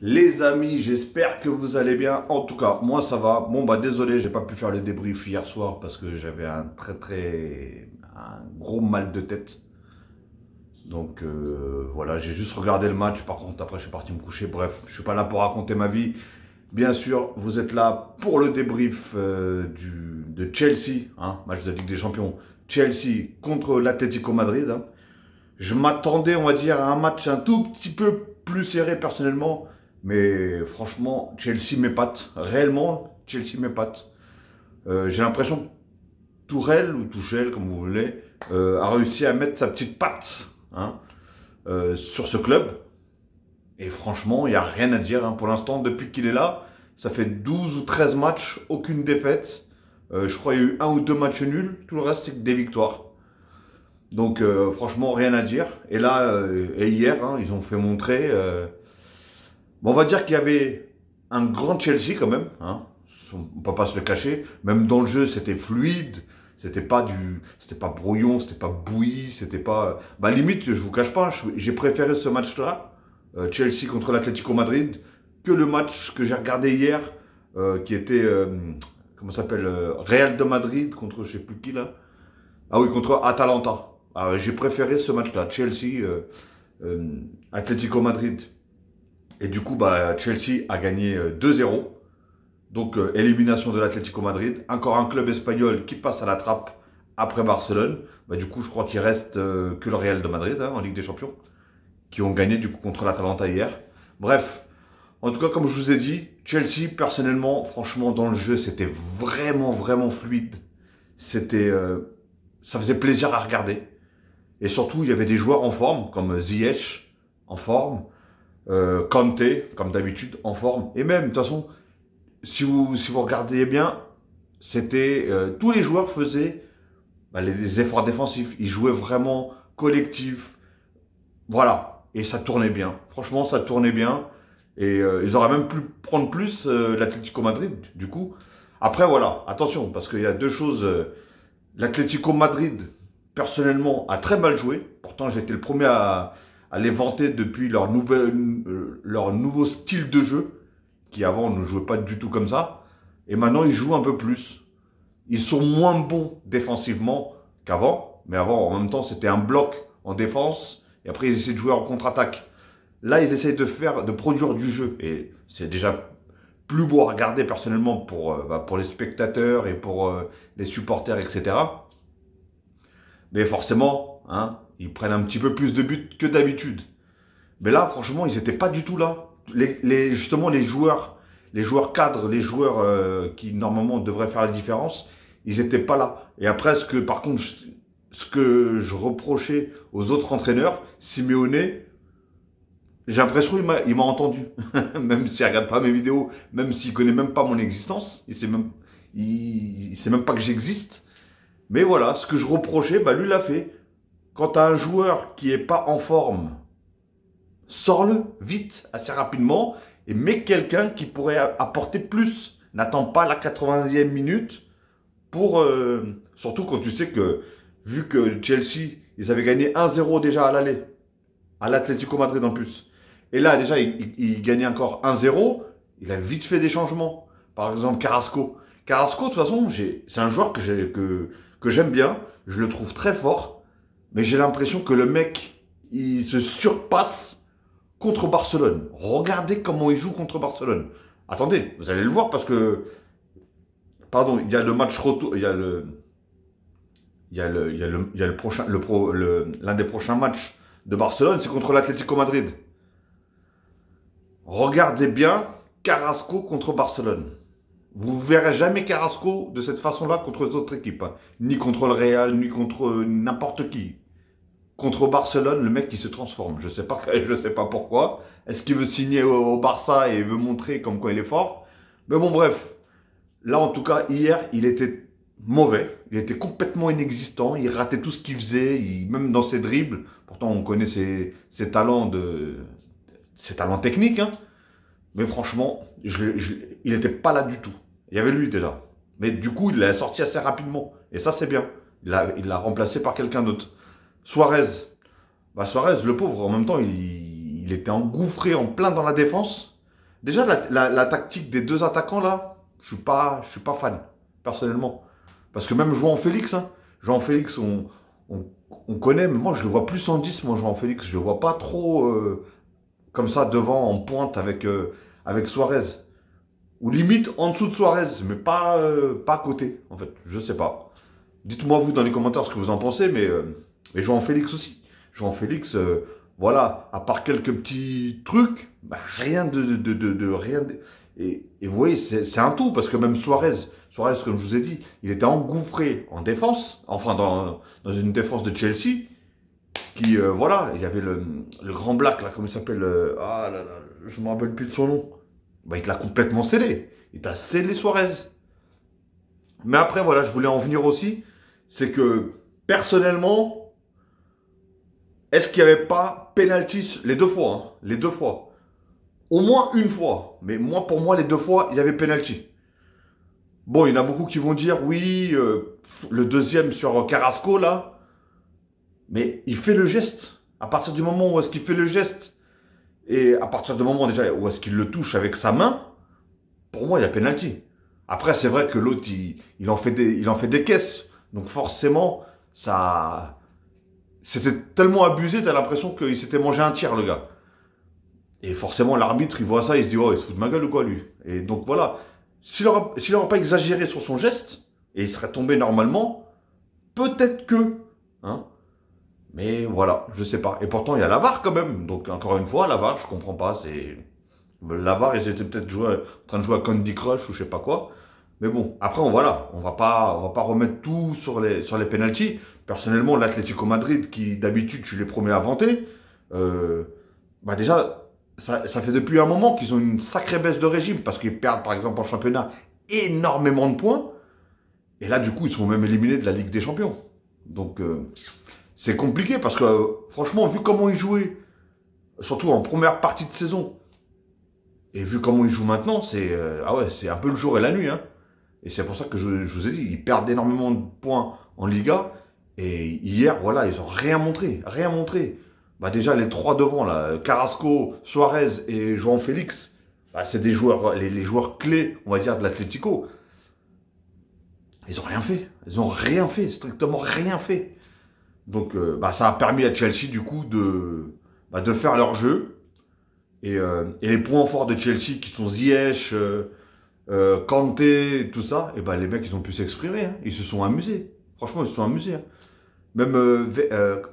Les amis, j'espère que vous allez bien. En tout cas, moi ça va. Bon bah désolé, j'ai pas pu faire le débrief hier soir parce que j'avais un gros mal de tête. Donc voilà, j'ai juste regardé le match. Par contre, après je suis parti me coucher. Bref, je suis pas là pour raconter ma vie. Bien sûr, vous êtes là pour le débrief de Chelsea, hein, match de Ligue des Champions. Chelsea contre l'Atlético Madrid, hein. Je m'attendais, on va dire, à un match un tout petit peu plus serré personnellement. Mais franchement, Chelsea m'épate. Réellement, Chelsea m'épate. J'ai l'impression que Tourelle, ou Tuchel, comme vous voulez, a réussi à mettre sa petite patte, hein, sur ce club. Et franchement, il n'y a rien à dire, hein. Pour l'instant, depuis qu'il est là, ça fait 12 ou 13 matchs, aucune défaite. Je crois qu'il y a eu un ou deux matchs nuls. Tout le reste, c'est que des victoires. Donc franchement, rien à dire. Et là, et hier, hein, ils ont fait montrer... bon, on va dire qu'il y avait un grand Chelsea quand même, hein. On ne peut pas se le cacher. Même dans le jeu, c'était fluide. C'était pas brouillon, c'était pas bouilli, c'était pas... Bah limite, je vous cache pas, j'ai préféré ce match-là, Chelsea contre l'Atlético Madrid, que le match que j'ai regardé hier, qui était, comment ça s'appelle, Real de Madrid contre je sais plus qui là. Ah oui, contre Atalanta. Ah, j'ai préféré ce match-là, Chelsea, Atlético Madrid. Et du coup, bah, Chelsea a gagné 2-0. Donc, élimination de l'Atlético Madrid. Encore un club espagnol qui passe à la trappe après Barcelone. Bah, du coup, je crois qu'il reste que le Real de Madrid, hein, en Ligue des Champions, qui ont gagné du coup contre l'Atalanta hier. Bref, en tout cas, comme je vous ai dit, Chelsea, personnellement, franchement, dans le jeu, c'était vraiment fluide. C'était, ça faisait plaisir à regarder. Et surtout, il y avait des joueurs en forme, comme Ziyech, en forme. Kanté, comme d'habitude, en forme. Et même, de toute façon, si vous regardiez bien, c'était tous les joueurs faisaient bah, les efforts défensifs. Ils jouaient vraiment collectif. Voilà. Et ça tournait bien. Franchement, ça tournait bien. Et ils auraient même pu prendre plus l'Atlético Madrid, du coup. Après, voilà. Attention, parce qu'il y a deux choses. L'Atlético Madrid, personnellement, a très mal joué. Pourtant, j'ai été le premier à les vanter depuis leur nouveau style de jeu, qui avant ne jouait pas du tout comme ça. Et maintenant, ils jouent un peu plus. Ils sont moins bons défensivement qu'avant. Mais avant, en même temps, c'était un bloc en défense. Et après, ils essaient de jouer en contre-attaque. Là, ils essayent de produire du jeu. Et c'est déjà plus beau à regarder personnellement pour les spectateurs et pour les supporters, etc. Mais forcément, hein, ils prennent un petit peu plus de buts que d'habitude. Mais là, franchement, ils n'étaient pas du tout là. Justement, les joueurs cadres, les joueurs qui normalement devraient faire la différence, ils n'étaient pas là. Et après, par contre, ce que je reprochais aux autres entraîneurs, Simeone, j'ai l'impression qu'il m'a entendu. Même s'il ne regarde pas mes vidéos, même s'il ne connaît même pas mon existence, il sait même pas que j'existe. Mais voilà, ce que je reprochais, bah lui l'a fait. Quand tu as un joueur qui est pas en forme, sors-le vite, assez rapidement, et mets quelqu'un qui pourrait apporter plus. N'attends pas la 90e minute pour... surtout quand tu sais que, vu que Chelsea, ils avaient gagné 1-0 déjà à l'aller, à l'Atlético Madrid en plus. Et là, déjà, il gagnait encore 1-0, il a vite fait des changements. Par exemple, Carrasco. Carrasco, de toute façon, c'est un joueur que j'aime bien, je le trouve très fort, mais j'ai l'impression que le mec, il se surpasse contre Barcelone. Regardez comment il joue contre Barcelone. Attendez, vous allez le voir parce que, pardon, il y a le match retour, l'un des prochains matchs de Barcelone, c'est contre l'Atlético Madrid. Regardez bien Carrasco contre Barcelone. Vous ne verrez jamais Carrasco de cette façon-là contre les autres équipes, hein. Ni contre le Real, ni contre n'importe qui. Contre Barcelone, le mec il se transforme. Je sais pas pourquoi. Est-ce qu'il veut signer au Barça et veut montrer comme quoi il est fort? Mais bon, bref. Là, en tout cas, hier, il était mauvais. Il était complètement inexistant. Il ratait tout ce qu'il faisait, même dans ses dribbles. Pourtant, on connaît ses talents techniques, hein. Mais franchement, il n'était pas là du tout. Il y avait lui déjà. Mais du coup, il l'a sorti assez rapidement. Et ça, c'est bien. Il l'a remplacé par quelqu'un d'autre. Suarez. Bah, Suarez, le pauvre, en même temps, il était engouffré en plein dans la défense. Déjà, la tactique des deux attaquants, là, je suis pas fan, personnellement. Parce que même João Félix, hein, João Félix, on, on connaît, mais moi, je le vois plus en 10, moi, João Félix. Je le vois pas trop comme ça, devant, en pointe, avec Suarez. Ou limite en dessous de Suarez, mais pas à côté, en fait. Je sais pas. Dites-moi, vous, dans les commentaires, ce que vous en pensez, mais João Félix aussi. João Félix, voilà, à part quelques petits trucs, bah, rien rien et vous voyez, c'est un tout, parce que même Suarez, comme je vous ai dit, il était engouffré en défense, enfin dans une défense de Chelsea, qui, voilà, il y avait le grand Black, là, comment il s'appelle, ah là là, je me rappelle plus de son nom. Bah, il te l'a complètement scellé. Il t'a scellé Suarez. Mais après, voilà, je voulais en venir aussi, c'est que, personnellement, est-ce qu'il n'y avait pas penalty les deux fois, hein, les deux fois. Au moins une fois. Mais moi, pour moi, les deux fois, il y avait penalty. Bon, il y en a beaucoup qui vont dire, oui, le deuxième sur Carrasco, là. Mais il fait le geste. À partir du moment où est-ce qu'il fait le geste, et à partir du moment déjà où est-ce qu'il le touche avec sa main, pour moi, il y a penalty. Après, c'est vrai que l'autre, il en fait des caisses. Donc forcément, ça... C'était tellement abusé, t'as l'impression qu'il s'était mangé un tiers, le gars. Et forcément, l'arbitre, il voit ça, il se dit, oh, il se fout de ma gueule ou quoi, lui? Et donc voilà, s'il n'aurait pas exagéré sur son geste, et il serait tombé normalement, peut-être que, hein. Mais voilà, je sais pas. Et pourtant, il y a la VAR quand même. Donc encore une fois, la VAR, je comprends pas, c'est... La VAR, ils étaient peut-être en train de jouer à Candy Crush ou je sais pas quoi. Mais bon, après, voilà, on va pas remettre tout sur les pénaltys. Personnellement, l'Atlético Madrid, qui d'habitude, je suis les premiers à vanter, bah déjà, ça fait depuis un moment qu'ils ont une sacrée baisse de régime, parce qu'ils perdent, par exemple, en championnat, énormément de points. Et là, du coup, ils sont même éliminés de la Ligue des Champions. Donc, c'est compliqué, parce que, franchement, vu comment ils jouaient, surtout en première partie de saison, et vu comment ils jouent maintenant, ah ouais, c'est un peu le jour et la nuit, hein. Et c'est pour ça que je vous ai dit, ils perdent énormément de points en Liga. Et hier, voilà, ils ont rien montré, rien montré. Bah déjà, les trois devant, là, Carrasco, Suarez et João Félix, bah, c'est des joueurs, les joueurs clés, on va dire, de l'Atlético. Ils ont rien fait. Ils ont rien fait, strictement rien fait. Donc, bah, ça a permis à Chelsea, du coup, de faire leur jeu. Et les points forts de Chelsea, qui sont Ziyech, Kanté, tout ça, et ben les mecs, ils ont pu s'exprimer, hein. Ils se sont amusés. Franchement, ils se sont amusés, hein. Même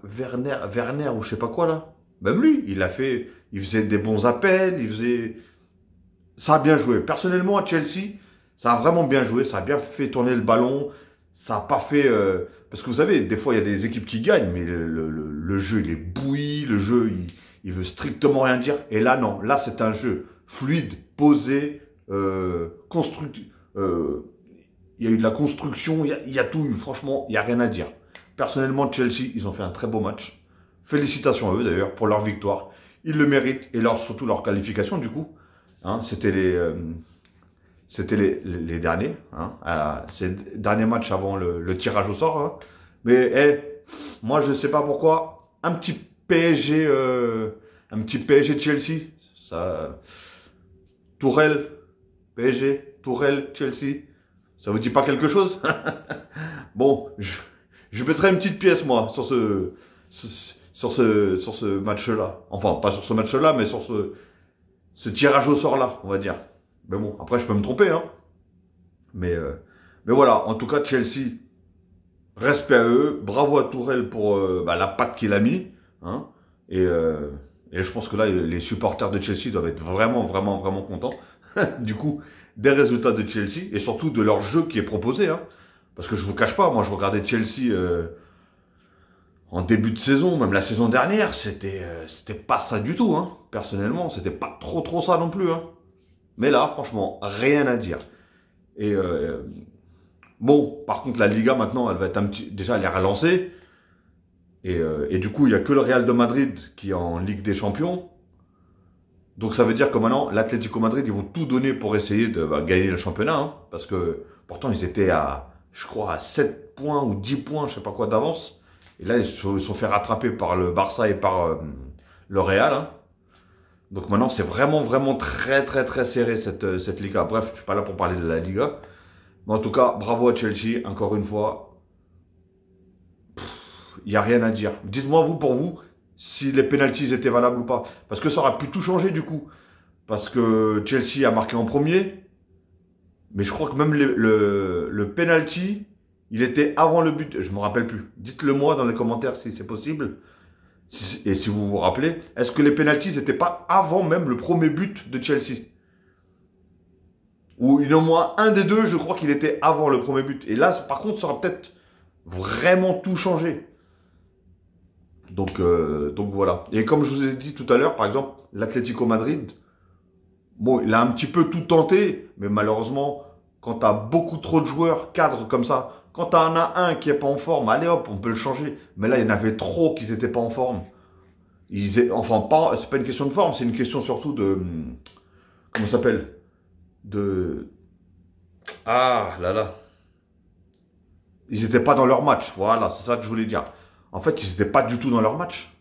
Werner ou je sais pas quoi là. Même lui, il faisait des bons appels, ça a bien joué. Personnellement, à Chelsea, ça a vraiment bien joué, ça a bien fait tourner le ballon, ça a pas fait... Parce que vous savez, des fois, il y a des équipes qui gagnent, mais le jeu, il est bouilli, le jeu, il veut strictement rien dire. Et là, non, là, c'est un jeu fluide, posé, constructif. Il y a eu de la construction, il y a tout eu, franchement, il n'y a rien à dire. Personnellement, Chelsea, ils ont fait un très beau match. Félicitations à eux d'ailleurs pour leur victoire. Ils le méritent et surtout leur qualification du coup. Hein, c'était les derniers. Hein, c'est le dernier match avant le tirage au sort. Hein. Mais moi, je ne sais pas pourquoi. Un petit PSG Chelsea. Ça, Tourelle, PSG, Tourelle, Chelsea. Ça vous dit pas quelque chose? Bon, je mettrai une petite pièce, moi, sur ce match-là. Enfin, pas sur ce match-là, mais sur ce tirage au sort-là, on va dire. Mais bon, après, je peux me tromper, hein. Mais voilà, en tout cas, Chelsea, respect à eux. Bravo à Tourelle pour la patte qu'il a mis. Hein. Et je pense que là, les supporters de Chelsea doivent être vraiment, vraiment, vraiment contents. Du coup, des résultats de Chelsea et surtout de leur jeu qui est proposé. Hein. Parce que je vous cache pas, moi je regardais Chelsea en début de saison, même la saison dernière, c'était pas ça du tout. Hein. Personnellement, c'était pas trop ça non plus. Hein. Mais là, franchement, rien à dire. Et bon, par contre, la Liga maintenant, elle va être déjà elle est relancée. Et du coup, il n'y a que le Real de Madrid qui est en Ligue des Champions. Donc ça veut dire que maintenant, l'Atlético Madrid, ils vont tout donner pour essayer de gagner le championnat. Hein, parce que pourtant, ils étaient je crois, à 7 points ou 10 points, je sais pas quoi d'avance. Et là, ils se sont fait rattraper par le Barça et par le Real. Hein. Donc maintenant, c'est vraiment, vraiment très, très, très serré cette Liga. Bref, je ne suis pas là pour parler de la Liga. Mais en tout cas, bravo à Chelsea, encore une fois. Il n'y a rien à dire. Dites-moi, vous, pour vous, si les pénaltys étaient valables ou pas. Parce que ça aurait pu tout changer du coup. Parce que Chelsea a marqué en premier. Mais je crois que même le penalty, il était avant le but. Je ne me rappelle plus. Dites-le moi dans les commentaires si c'est possible. Et si vous vous rappelez, est-ce que les pénaltys n'étaient pas avant même le premier but de Chelsea? Ou il y en a au moins un des deux, je crois qu'il était avant le premier but. Et là, par contre, ça aurait peut-être vraiment tout changé. Donc voilà. Et comme je vous ai dit tout à l'heure, par exemple, l'Atlético Madrid, bon, il a un petit peu tout tenté, mais malheureusement, quand tu as beaucoup trop de joueurs cadres comme ça, quand tu en as un qui n'est pas en forme, allez hop, on peut le changer. Mais là, il y en avait trop qui n'étaient pas en forme. Enfin, c'est pas une question de forme, c'est une question surtout de... Comment ça s'appelle? Ah là là. Ils n'étaient pas dans leur match. Voilà, c'est ça que je voulais dire. En fait, ils n'étaient pas du tout dans leur match.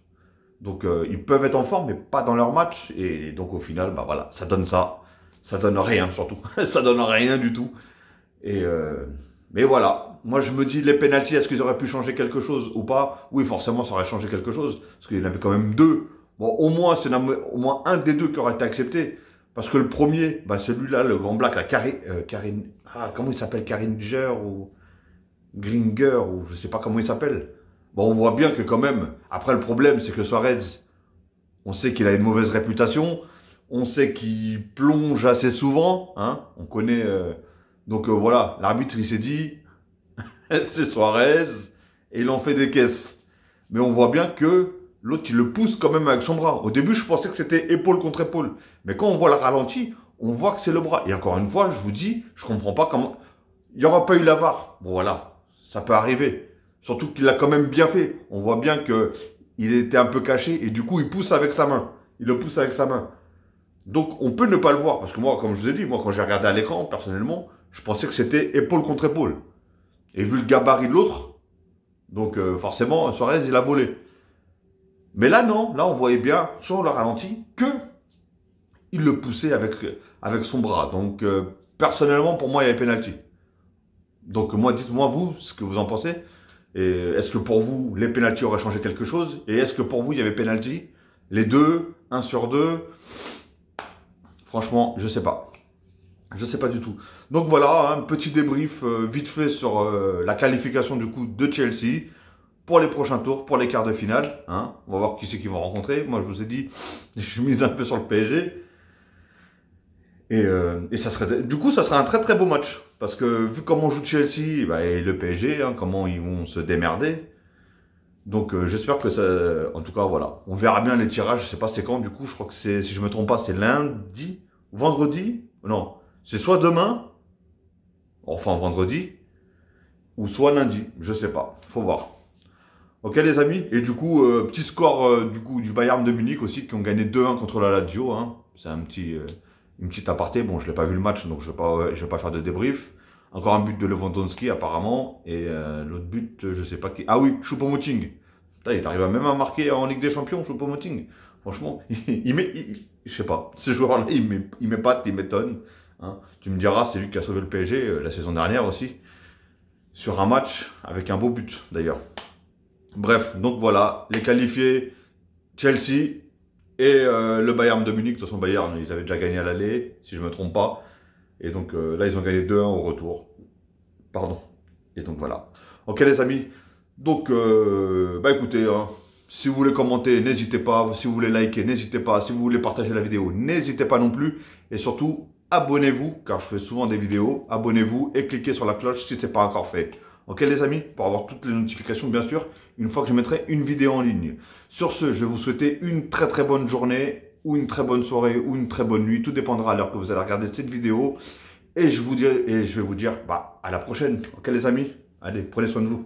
Donc, ils peuvent être en forme, mais pas dans leur match. Et donc, au final, bah voilà, ça donne ça. Ça donne rien, surtout. Ça donne rien du tout. Mais voilà. Moi, je me dis, les pénaltys, est-ce qu'ils auraient pu changer quelque chose ou pas? Oui, forcément, ça aurait changé quelque chose. Parce qu'il y en avait quand même deux. Bon, au moins, c'est au moins un des deux qui aurait été accepté. Parce que le premier, bah celui-là, le grand black, la Karine, comment il s'appelle? Karinger ou Gringer, ou je sais pas comment il s'appelle. Bon, on voit bien que quand même, après le problème, c'est que Suarez, on sait qu'il a une mauvaise réputation, on sait qu'il plonge assez souvent, hein, on connaît... donc voilà, l'arbitre, il s'est dit, c'est Suarez, et il en fait des caisses. Mais on voit bien que l'autre, il le pousse quand même avec son bras. Au début, je pensais que c'était épaule contre épaule. Mais quand on voit le ralenti, on voit que c'est le bras. Et encore une fois, je vous dis, je comprends pas comment... Il n'y aura pas eu la VAR. Bon, voilà, ça peut arriver. Surtout qu'il l'a quand même bien fait. On voit bien que il était un peu caché et du coup, il pousse avec sa main. Il le pousse avec sa main. Donc, on peut ne pas le voir. Parce que moi, comme je vous ai dit, moi, quand j'ai regardé à l'écran, personnellement, je pensais que c'était épaule contre épaule. Et vu le gabarit de l'autre, donc forcément, Suarez, il a volé. Mais là, non. Là, on voyait bien, sur le ralenti, que il le poussait avec son bras. Donc, personnellement, pour moi, il y avait pénalty. Donc, moi, dites-moi, vous, ce que vous en pensez. Et est-ce que pour vous, les pénaltys auraient changé quelque chose? Et est-ce que pour vous, il y avait pénalty? Les deux, 1 sur 2? Franchement, je sais pas. Je sais pas du tout. Donc voilà, un petit débrief vite fait sur la qualification du coup de Chelsea pour les prochains tours, pour les quarts de finale. Hein. On va voir qui c'est qu'ils vont rencontrer. Moi, je vous ai dit, je mise un peu sur le PSG. Et ça serait, du coup, ça sera un très très beau match. Parce que vu comment joue Chelsea bah, et le PSG, hein, comment ils vont se démerder. Donc j'espère que ça... En tout cas, voilà. On verra bien les tirages. Je sais pas c'est quand du coup. Je crois que c'est, si je me trompe pas, c'est lundi, vendredi. Non, c'est soit demain, enfin vendredi, ou soit lundi. Je sais pas. Faut voir. Ok les amis. Et du coup, petit score du coup du Bayern de Munich aussi qui ont gagné 2-1 contre la Lazio. Hein. C'est un petit... une petite aparté, bon je l'ai pas vu le match donc je vais pas faire de débrief. Encore un but de Lewandowski apparemment et l'autre but je sais pas qui. Ah oui, Choupo-Moting. Putain, il arrive même à marquer en Ligue des Champions, Choupo-Moting. Franchement, je sais pas, ce joueur-là il m'épate, il m'étonne. Hein. Tu me diras, c'est lui qui a sauvé le PSG la saison dernière aussi sur un match avec un beau but d'ailleurs. Bref, donc voilà, les qualifiés Chelsea. Et le Bayern de Munich, de toute façon Bayern, ils avaient déjà gagné à l'aller, si je ne me trompe pas. Et donc là, ils ont gagné 2-1 au retour. Pardon. Et donc voilà. Ok les amis. Donc, bah écoutez, hein, si vous voulez commenter, n'hésitez pas. Si vous voulez liker, n'hésitez pas. Si vous voulez partager la vidéo, n'hésitez pas non plus. Et surtout, abonnez-vous, car je fais souvent des vidéos. Abonnez-vous et cliquez sur la cloche si ce n'est pas encore fait. Ok les amis, pour avoir toutes les notifications bien sûr, une fois que je mettrai une vidéo en ligne. Sur ce, je vais vous souhaiter une très très bonne journée, ou une très bonne soirée, ou une très bonne nuit. Tout dépendra à l'heure que vous allez regarder cette vidéo. Et je vais vous dire bah, à la prochaine. Ok les amis, allez, prenez soin de vous.